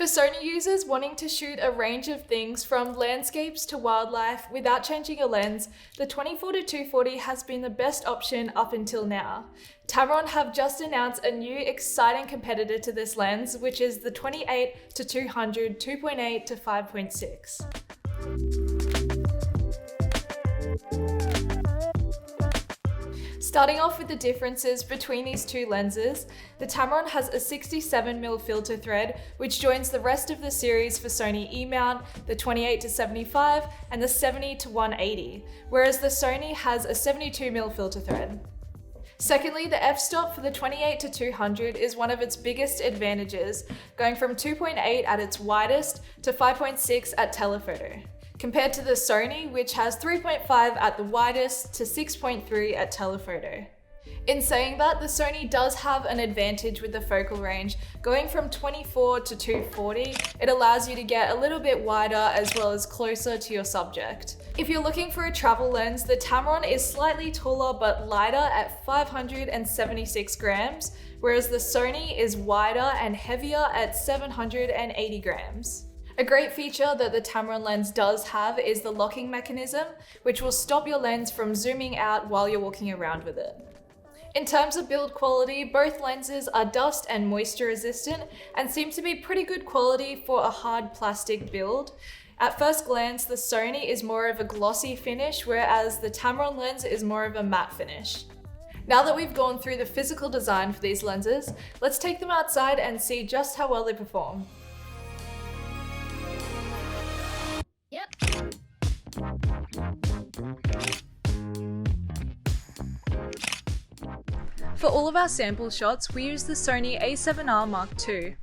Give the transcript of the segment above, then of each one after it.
For Sony users wanting to shoot a range of things from landscapes to wildlife without changing a lens, the 24-240 has been the best option up until now. Tamron have just announced a new exciting competitor to this lens, which is the 28-200 2.8-5.6. Starting off with the differences between these two lenses, the Tamron has a 67mm filter thread, which joins the rest of the series for Sony E-mount, the 28-75 and the 70-180, whereas the Sony has a 72mm filter thread. Secondly, the f-stop for the 28-200 is one of its biggest advantages, going from 2.8 at its widest to 5.6 at telephoto, compared to the Sony, which has 3.5 at the widest to 6.3 at telephoto. In saying that, the Sony does have an advantage with the focal range. Going from 24 to 240, it allows you to get a little bit wider as well as closer to your subject. If you're looking for a travel lens, the Tamron is slightly taller but lighter at 576 grams, whereas the Sony is wider and heavier at 780 grams. A great feature that the Tamron lens does have is the locking mechanism, which will stop your lens from zooming out while you're walking around with it. In terms of build quality, both lenses are dust and moisture resistant and seem to be pretty good quality for a hard plastic build. At first glance, the Sony is more of a glossy finish, whereas the Tamron lens is more of a matte finish. Now that we've gone through the physical design for these lenses, let's take them outside and see just how well they perform. For all of our sample shots, we used the Sony A7R Mark II.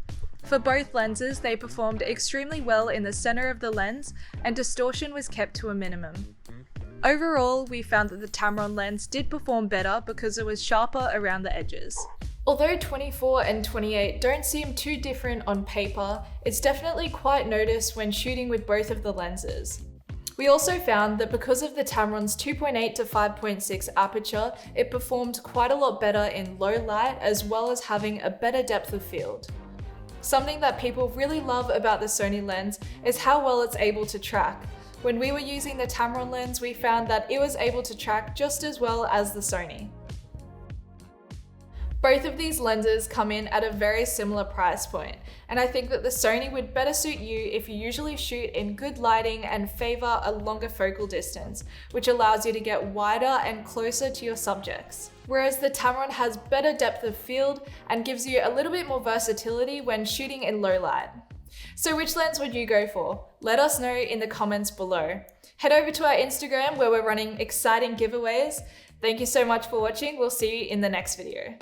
For both lenses, they performed extremely well in the center of the lens, and distortion was kept to a minimum. Overall, we found that the Tamron lens did perform better because it was sharper around the edges. Although 24 and 28 don't seem too different on paper, it's definitely quite noticed when shooting with both of the lenses. We also found that because of the Tamron's 2.8 to 5.6 aperture, it performed quite a lot better in low light as well as having a better depth of field. Something that people really love about the Sony lens is how well it's able to track. When we were using the Tamron lens, we found that it was able to track just as well as the Sony. Both of these lenses come in at a very similar price point, and I think that the Sony would better suit you if you usually shoot in good lighting and favor a longer focal distance, which allows you to get wider and closer to your subjects. Whereas the Tamron has better depth of field and gives you a little bit more versatility when shooting in low light. So which lens would you go for? Let us know in the comments below. Head over to our Instagram where we're running exciting giveaways. Thank you so much for watching. We'll see you in the next video.